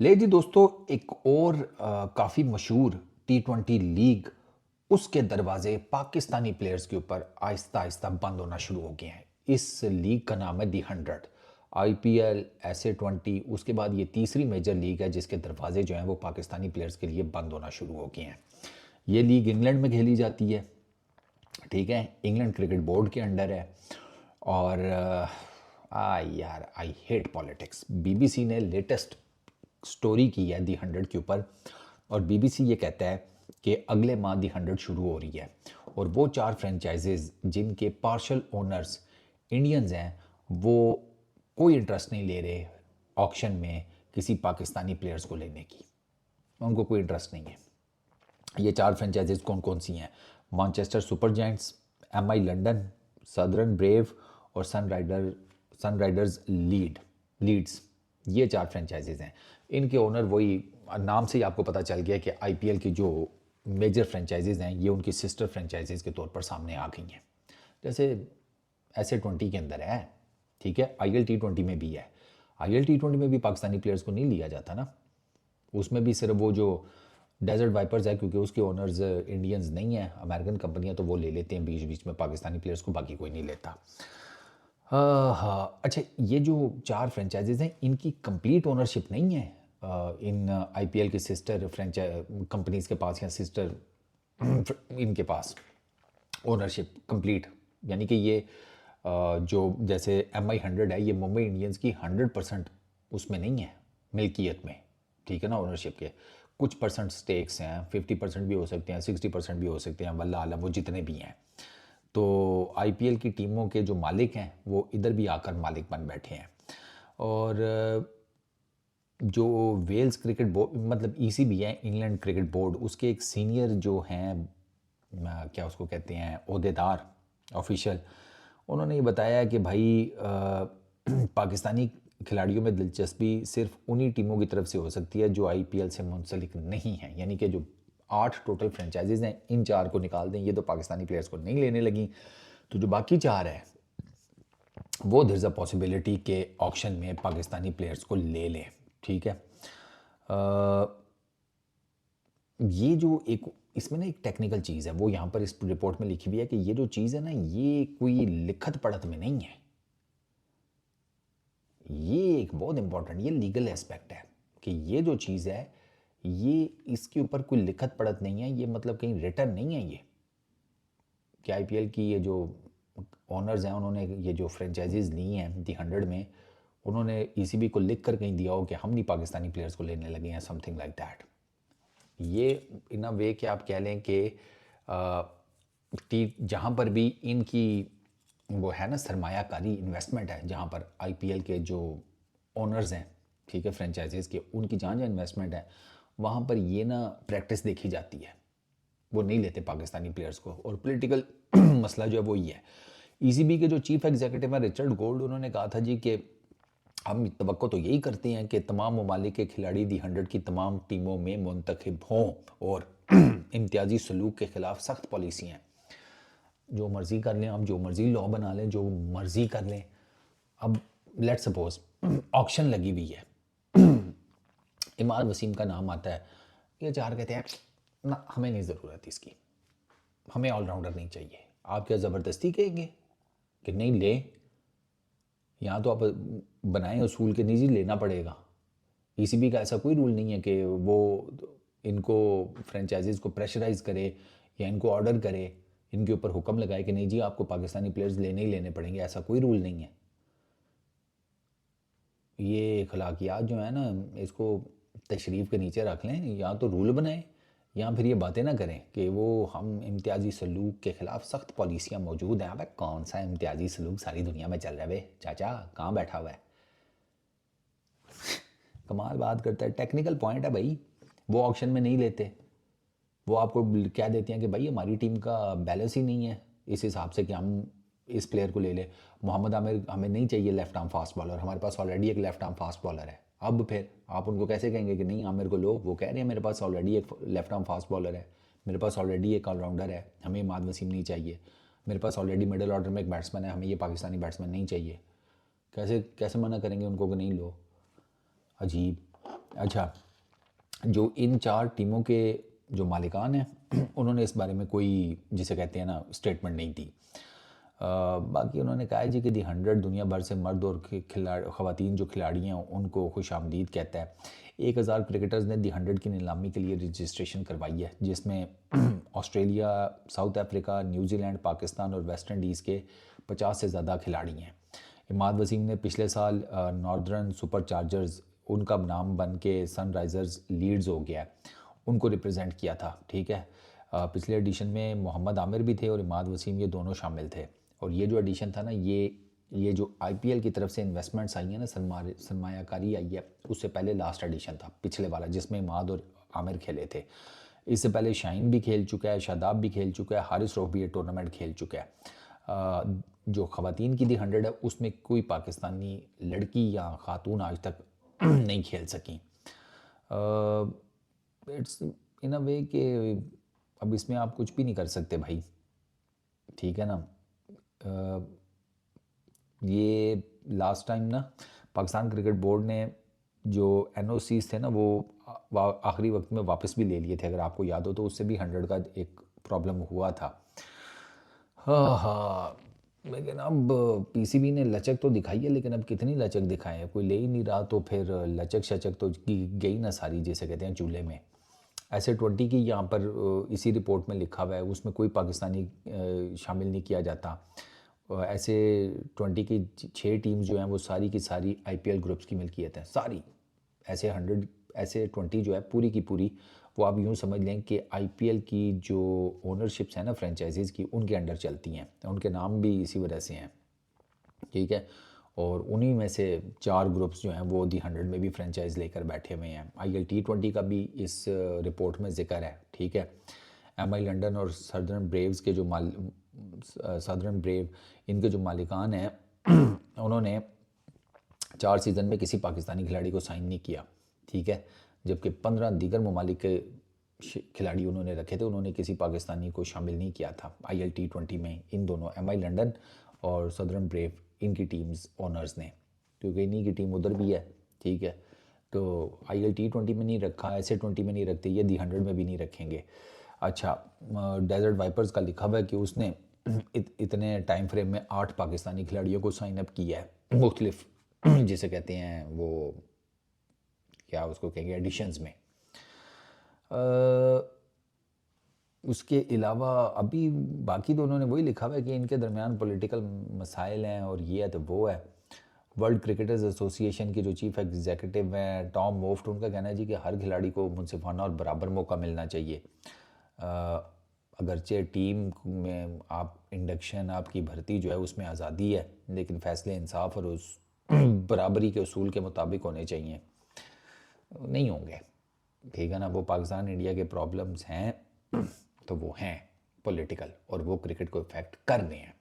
ले जी दोस्तों, एक और काफ़ी मशहूर T20 लीग उसके दरवाजे पाकिस्तानी प्लेयर्स के ऊपर आहिस्ता आहिस्ता बंद होना शुरू हो गए हैं। इस लीग का नाम है दी 100। IPL SA20 उसके बाद ये तीसरी मेजर लीग है जिसके दरवाजे जो हैं वो पाकिस्तानी प्लेयर्स के लिए बंद होना शुरू हो गए हैं। ये लीग इंग्लैंड में खेली जाती है, ठीक है, इंग्लैंड क्रिकेट बोर्ड के अंडर है। और यार आई हेट पॉलिटिक्स। BBC ने लेटेस्ट स्टोरी की है दी 100 के ऊपर, और BBC ये कहता है कि अगले माह दी 100 शुरू हो रही है और वो चार फ्रेंचाइजेज जिनके पार्शल ओनर्स इंडियंस हैं वो कोई इंटरेस्ट नहीं ले रहे ऑक्शन में किसी पाकिस्तानी प्लेयर्स को लेने की। उनको कोई इंटरेस्ट नहीं है। ये चार फ्रेंचाइजीज कौन कौन सी हैं? Manchester super giants, MI London, southern brave और सनराइडर्स लीड्स। ये चार फ्रेंचाइजीज हैं। इनके ओनर वही, नाम से ही आपको पता चल गया कि IPL की जो मेजर फ्रेंचाइजीज हैं ये उनकी सिस्टर फ्रेंचाइजीज के तौर पर सामने आ गई हैं। जैसे SA20 के अंदर है, ठीक है, ILT20 में भी है। ILT20 में भी पाकिस्तानी प्लेयर्स को नहीं लिया जाता ना, उसमें भी सिर्फ वो जो डेजर्ट वाइपर्स है, क्योंकि उसके ओनर्स इंडियंस नहीं हैं, अमेरिकन कंपनियां, तो वो ले लेते हैं बीच बीच में पाकिस्तानी प्लेयर्स को, बाकी कोई नहीं लेता। हाँ अच्छा, ये जो चार फ्रेंचाइजीज हैं इनकी कंप्लीट ओनरशिप नहीं है इन IPL के सिस्टर फ्रेंचाइज कंपनीज के पास या सिस्टर इनके पास ओनरशिप कंप्लीट, यानी कि ये जो जैसे MI 100 है ये मुंबई इंडियंस की 100% उसमें नहीं है मिल्कियत में, ठीक है ना, ओनरशिप के कुछ परसेंट स्टेक्स हैं, 50% भी हो सकते हैं, 60% भी हो सकते हैं, वल्लाह आलम वो जितने भी हैं। तो IPL की टीमों के जो मालिक हैं वो इधर भी आकर मालिक बन बैठे हैं। और जो वेल्स क्रिकेट बोर्ड मतलब ECB है, इंग्लैंड क्रिकेट बोर्ड, उसके एक सीनियर जो हैं क्या उसको कहते हैं, ओहदेदार, ऑफिशियल, उन्होंने ये बताया कि भाई पाकिस्तानी खिलाड़ियों में दिलचस्पी सिर्फ उन्हीं टीमों की तरफ से हो सकती है जो IPL से मुंसलिक नहीं है, यानी कि जो 8 टोटल फ्रेंचाइजीज हैं इन चार को निकाल दें, ये तो पाकिस्तानी प्लेयर्स को नहीं लेने लगी, तो जो बाकी चार है वो देयर इज़ अ पॉसिबिलिटी के ऑक्शन में पाकिस्तानी प्लेयर्स को ले लें, ठीक है। ये जो एक इसमें ना एक टेक्निकल चीज़ है वो यहाँ पर इस रिपोर्ट में लिखी हुई है कि ये जो चीज़ है ना ये कोई लिखत पढ़त में नहीं है। ये एक बहुत इंपॉर्टेंट, ये लीगल एस्पेक्ट है कि ये जो चीज़ है ये इसके ऊपर कोई लिखत पढ़त नहीं है, ये मतलब कहीं रिटर्न नहीं है ये कि IPL की ये जो ओनर्स हैं उन्होंने ये जो फ्रेंचाइजीज ली हैं दी 100 में, उन्होंने ECB को लिख कर कहीं दिया हो कि हम नहीं पाकिस्तानी प्लेयर्स को लेने लगे हैं, समथिंग लाइक दैट। ये इन अ वे कि आप कह लें कि जहाँ पर भी इनकी वो है ना सरमायाकारी इन्वेस्टमेंट है, जहाँ पर IPL के जो ओनर्स हैं, ठीक है, फ्रेंचाइजीज के, उनकी जहाँ जहाँ इन्वेस्टमेंट है वहाँ पर ये ना प्रैक्टिस देखी जाती है, वो नहीं लेते पाकिस्तानी प्लेयर्स को। और पॉलिटिकल मसला जो है वो ये है। ECB के जो चीफ एग्जीक्यूटिव हैं रिचर्ड गोल्ड, उन्होंने कहा था जी कि हम तवक्को तो यही करते हैं कि तमाम ममालिक के खिलाड़ी दी 100 की तमाम टीमों में मुंतखब हों और इम्तियाजी सलूक के ख़िलाफ़ सख्त पॉलिसी हैं। जो मर्ज़ी कर लें, अब जो मर्ज़ी लॉ बना लें, जो मर्ज़ी कर लें। अब लेट सपोज ऑक्शन लगी हुई है, इमाद वसीम का नाम आता है, ये चार कहते हैं ना हमें नहीं ज़रूरत इसकी, हमें ऑलराउंडर नहीं चाहिए। आप क्या ज़बरदस्ती कहेंगे कि नहीं ले? यहाँ तो आप बनाएं उसूल के निजी लेना पड़ेगा। ECB का ऐसा कोई रूल नहीं है कि वो इनको फ्रेंचाइजीज़ को प्रेशराइज करे या इनको ऑर्डर करे, इनके ऊपर हुक्म लगाए कि नहीं जी आपको पाकिस्तानी प्लेयर्स लेने ही लेने पड़ेंगे, ऐसा कोई रूल नहीं है। ये अखलाकियात जो है ना इसको तशरीफ़ के नीचे रख लें, या तो रूल बनाएं या फिर ये बातें ना करें कि वो हम इम्तियाजी सलूक के ख़िलाफ़ सख्त पॉलिसियाँ मौजूद हैं। अब कौन सा इम्तियाजी सलूक सारी दुनिया में चल रहा है वे चाचा, कहाँ बैठा हुआ है? कमाल बात करता है, टेक्निकल पॉइंट है भाई। वो ऑक्शन में नहीं लेते, वो आपको क्या देते हैं कि भाई हमारी टीम का बैलेंस ही नहीं है इस हिसाब से कि हम इस प्लेयर को ले लें। मोहम्मद आमिर हमें नहीं चाहिए लेफ्ट आर्म फास्ट बॉलर, हमारे पास ऑलरेडी एक लेफ्ट आर्म फास्ट बॉलर है। अब फिर आप उनको कैसे कहेंगे कि नहीं आमिर को लो? वो कह रहे हैं मेरे पास ऑलरेडी एक लेफ्ट आर्म फास्ट बॉलर है, मेरे पास ऑलरेडी एक ऑलराउंडर है, हमें इमाद वसीम नहीं चाहिए, मेरे पास ऑलरेडी मिडिल ऑर्डर में एक बैट्समैन है, हमें ये पाकिस्तानी बैट्समैन नहीं चाहिए। कैसे कैसे मना करेंगे उनको कि नहीं लो? अजीब। अच्छा, जो इन 4 टीमों के जो मालिकान हैं उन्होंने इस बारे में कोई, जिसे कहते हैं ना, स्टेटमेंट नहीं दी। बाकी उन्होंने कहा है जी कि दी 100 दुनिया भर से मर्द और ख़वातीन जो खिलाड़ी हैं उनको खुशामदीद कहता है। 1000 क्रिकेटर्स ने दी 100 की नीलामी के लिए रजिस्ट्रेशन करवाई है, जिसमें Australia, south Africa, New Zealand, Pakistan और वेस्ट इंडीज़ के 50 से ज़्यादा खिलाड़ी हैं। इमाद वसीम ने पिछले साल नॉर्दर्न सुपर चार्जर्स, उनका नाम बन के सनराइज़र्स लीड्स हो गया है, उनको रिप्रेजेंट किया था। ठीक है, पिछले एडिशन में मोहम्मद आमिर भी थे और इमाद वसीम, ये दोनों शामिल थे। और ये जो एडिशन था ना, ये जो आईपीएल की तरफ से इन्वेस्टमेंट्स आई हैं ना, सरमायाकारी आई है, उससे पहले लास्ट एडिशन था पिछले वाला, जिसमें इमाद और आमिर खेले थे। इससे पहले शाहीन भी खेल चुका है, शादाब भी खेल चुका है, हारिस रऊफ भी ये टूर्नामेंट खेल चुका है। जो ख़वातीन की दी 100 है उसमें कोई पाकिस्तानी लड़की या खातून आज तक नहीं खेल सकी। इट्स इन अ वे कि अब इसमें आप कुछ भी नहीं कर सकते भाई, ठीक है ना। अ, ये लास्ट टाइम ना पाकिस्तान क्रिकेट बोर्ड ने जो एनओसीज थे ना, वो आखिरी वक्त में वापस भी ले लिए थे, अगर आपको याद हो तो। उससे भी 100 का एक प्रॉब्लम हुआ था। हाँ हाँ, लेकिन अब पीसीबी ने लचक तो दिखाई है, लेकिन अब कितनी लचक दिखाएं, अब कोई ले ही नहीं रहा, तो फिर लचक शचक तो गई ना सारी, जैसे कहते हैं चूल्हे में। ऐसे 20 की यहाँ पर इसी रिपोर्ट में लिखा हुआ है, उसमें कोई पाकिस्तानी शामिल नहीं किया जाता। ऐसे 20 की 6 टीम्स जो हैं वो सारी की सारी आईपीएल ग्रुप्स की मिल्कियत है सारी। ऐसे 100, ऐसे 20 जो है पूरी की पूरी, वो आप यूँ समझ लें कि आईपीएल की जो ओनरशिप्स हैं ना फ्रेंचाइजीज़ की, उनके अंडर चलती हैं, उनके नाम भी इसी वजह से हैं। ठीक है, और उन्हीं में से 4 ग्रुप्स जो हैं वो दी 100 में भी फ्रेंचाइज लेकर बैठे हुए हैं। आईएल T20 का भी इस रिपोर्ट में जिक्र है। ठीक है, एमआई लंदन और सदर्न ब्रेव्स के जो सदर्न ब्रेव, इनके जो मालिकान हैं उन्होंने 4 सीज़न में किसी पाकिस्तानी खिलाड़ी को साइन नहीं किया। ठीक है, जबकि 15 दीगर ममालिक के खिलाड़ी उन्होंने रखे थे, उन्होंने किसी पाकिस्तानी को शामिल नहीं किया था आईएल T20 में। इन दोनों एमआई लंदन और सदर्न ब्रेव, इनकी टीम्स ओनर्स ने, क्योंकि इन्हीं की टीम उधर भी है। ठीक है, तो आईएल T20 में नहीं रखा, ऐसे 20 में नहीं रखते, ये दी 100 में भी नहीं रखेंगे। अच्छा, डेजर्ट वाइपर्स का लिखा हुआ है कि उसने इतने टाइम फ्रेम में 8 पाकिस्तानी खिलाड़ियों को साइन अप किया है मुख्तलिफ जिसे कहते हैं वो, क्या उसको कहेंगे, एडिशंस में। उसके अलावा अभी बाकी तो उन्होंने वही लिखा हुआ है कि इनके दरमियान पॉलिटिकल मसाइल हैं और ये है तो वो है। वर्ल्ड क्रिकेटर्स एसोसिएशन के जो चीफ एग्जीक्यूटिव हैं टॉम मोफ्ट, उनका कहना है जी कि हर खिलाड़ी को मुनसिफाना और बराबर मौका मिलना चाहिए। अगरचे टीम में आप इंडक्शन, आपकी भर्ती जो है उसमें आज़ादी है, लेकिन फ़ैसले इंसाफ और उस बराबरी के उसूल के मुताबिक होने चाहिए, नहीं होंगे। ठीक है ना, वो पाकिस्तान इंडिया के प्रॉब्लम्स हैं तो वो हैं पॉलिटिकल, और वो क्रिकेट को इफेक्ट कर रहे हैं।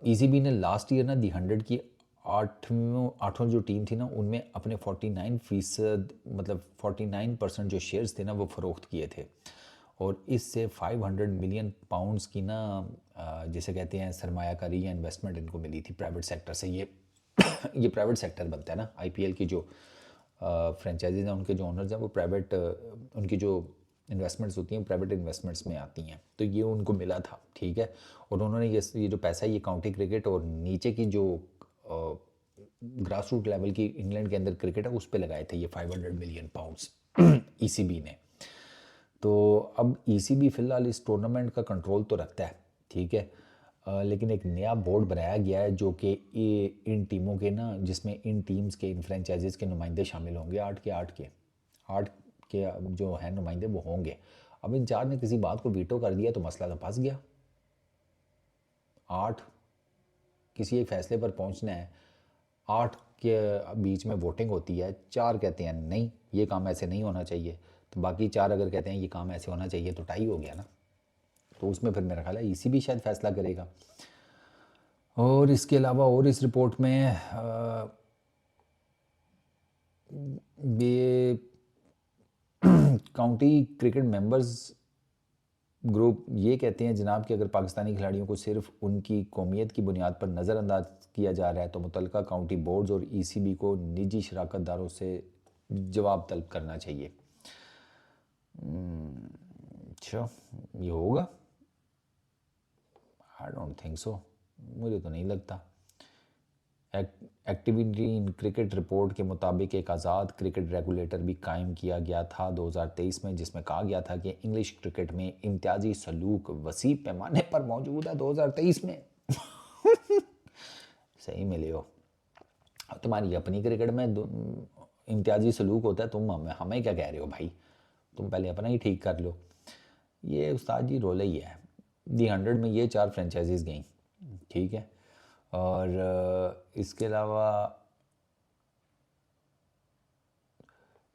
ईसीबी ने लास्ट ईयर ना दी 100 की आठों जो टीम थी ना, उनमें अपने 49%, मतलब 49% जो शेयर्स थे ना वो फ़रोख्त किए थे, और इससे 500 मिलियन पाउंड्स की ना जिसे कहते हैं सरमायाकारी या इन्वेस्टमेंट इनको मिली थी प्राइवेट सेक्टर से। ये ये प्राइवेट सेक्टर बनता है ना, आईपीएल की जो फ्रेंचाइजीज हैं उनके जो ओनर्स हैं वो प्राइवेट, उनकी जो इन्वेस्टमेंट्स होती हैं प्राइवेट इन्वेस्टमेंट्स में आती हैं, तो ये उनको मिला था। ठीक है, और उन्होंने ये जो पैसा है ये काउंटी क्रिकेट और नीचे की जो ग्रास रूट लेवल की इंग्लैंड के अंदर क्रिकेट है उस पर लगाए थे ये 500 मिलियन पाउंड्स ईसीबी ने। तो अब ईसीबी फ़िलहाल इस टूर्नामेंट का कंट्रोल तो रखता है। ठीक है, लेकिन एक नया बोर्ड बनाया गया है जो कि इन टीमों के ना, जिसमें इन टीम्स के, इन फ्रेंचाइजीज़ के नुमाइंदे शामिल होंगे, 8 के जो हैं नुमाइंदे वो होंगे। अब इन 4 ने किसी बात को वीटो कर दिया तो मसला तो फंस गया। 8 किसी एक फैसले पर पहुंचना है, 8 के बीच में वोटिंग होती है, 4 कहते हैं नहीं ये काम ऐसे नहीं होना चाहिए, तो बाकी 4 अगर कहते हैं ये काम ऐसे होना चाहिए तो टाई हो गया ना। तो उसमें फिर मेरा ख्याल है ईसीबी शायद फैसला करेगा। और इसके अलावा और इस रिपोर्ट में ये काउंटी क्रिकेट मेंबर्स ग्रुप ये कहते हैं जनाब कि अगर पाकिस्तानी खिलाड़ियों को सिर्फ उनकी कौमियत की बुनियाद पर नज़रअंदाज किया जा रहा है तो मुतल्लिका काउंटी बोर्ड्स और ईसीबी को निजी शराकतदारों से जवाब तलब करना चाहिए। अच्छा, ये होगा? आई डोंट थिंक सो, मुझे तो नहीं लगता। एक्टिविटी इन क्रिकेट रिपोर्ट के मुताबिक एक आज़ाद क्रिकेट रेगुलेटर भी कायम किया गया था 2023 में, जिसमें कहा गया था कि इंग्लिश क्रिकेट में इम्तियाजी सलूक वसी पैमाने पर मौजूद है 2023 में। सही मिले हो। अब तुम्हारी अपनी क्रिकेट में इम्तियाजी सलूक होता है, तुम हमें क्या कह रहे हो भाई? तुम पहले अपना ही ठीक कर लो। ये उस्ताद जी रोला ही है। दी 100 में ये 4 फ्रेंचाइजीज गई, ठीक है। और इसके अलावा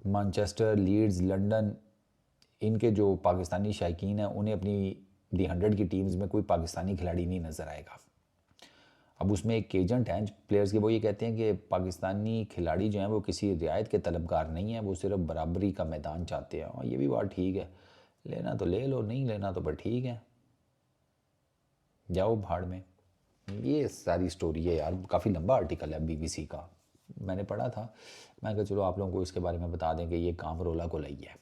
मैनचेस्टर, लीड्स, लंदन, इनके जो पाकिस्तानी शायकीन हैं उन्हें अपनी दी 100 की टीम्स में कोई पाकिस्तानी खिलाड़ी नहीं नज़र आएगा। अब उसमें एक एजेंट हैं प्लेयर्स के, वो ये कहते हैं कि पाकिस्तानी खिलाड़ी जो हैं वो किसी रियायत के तलबगार नहीं हैं, वो सिर्फ बराबरी का मैदान चाहते हैं। और ये भी बात ठीक है, लेना तो ले लो, नहीं लेना तो पर ठीक है, जाओ भाड़ में। ये सारी स्टोरी है यार, काफ़ी लंबा आर्टिकल है बीबीसी का, मैंने पढ़ा था। मैं कहा चलो आप लोगों को इसके बारे में बता दें कि ये काम रोला को लई है।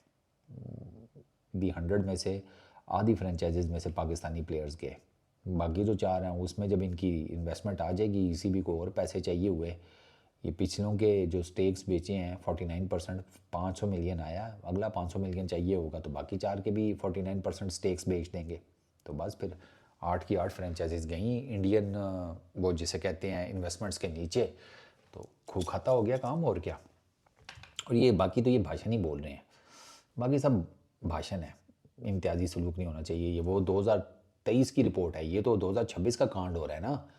दी 100 में से आधी फ्रेंचाइजीज में से पाकिस्तानी प्लेयर्स गए, बाकी जो 4 हैं उसमें जब इनकी इन्वेस्टमेंट आ जाएगी, ईसीबी को और पैसे चाहिए हुए, ये पिछलों के जो स्टेक्स बेचे हैं 49%, 500 मिलियन आया, अगला 500 मिलियन चाहिए होगा तो बाकी 4 के भी 49% स्टेक्स बेच देंगे। तो बस फिर 8 की 8 फ्रेंचाइजीज गई इंडियन, वो जिसे कहते हैं इन्वेस्टमेंट्स के नीचे, तो खूब खाता हो गया काम, और क्या। और ये बाकी तो ये भाषण ही बोल रहे हैं, बाकी सब भाषण है। इम्तियाजी सलूक नहीं होना चाहिए, ये वो 2023 की रिपोर्ट है, ये तो 2026 का कांड हो रहा है ना।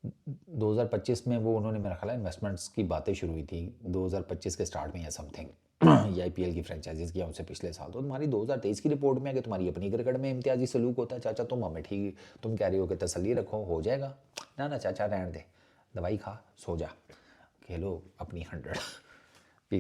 2025 में वो उन्होंने, मेरा ख्याल है इन्वेस्टमेंट्स की बातें शुरू हुई थी 2025 के स्टार्ट में या समथिंग, ये आईपीएल की फ्रेंचाइजीज किया उनसे पिछले साल। तो तुम्हारी 2023 की रिपोर्ट में है कि तुम्हारी अपनी क्रिकेट में इम्तियाजी सलूक होता है। चाचा तुम हमें ठीक, तुम कह रहे हो कि तसल्ली रखो हो जाएगा, ना ना चाचा रहने दे, दवाई खा सो जा, खेलो अपनी 100।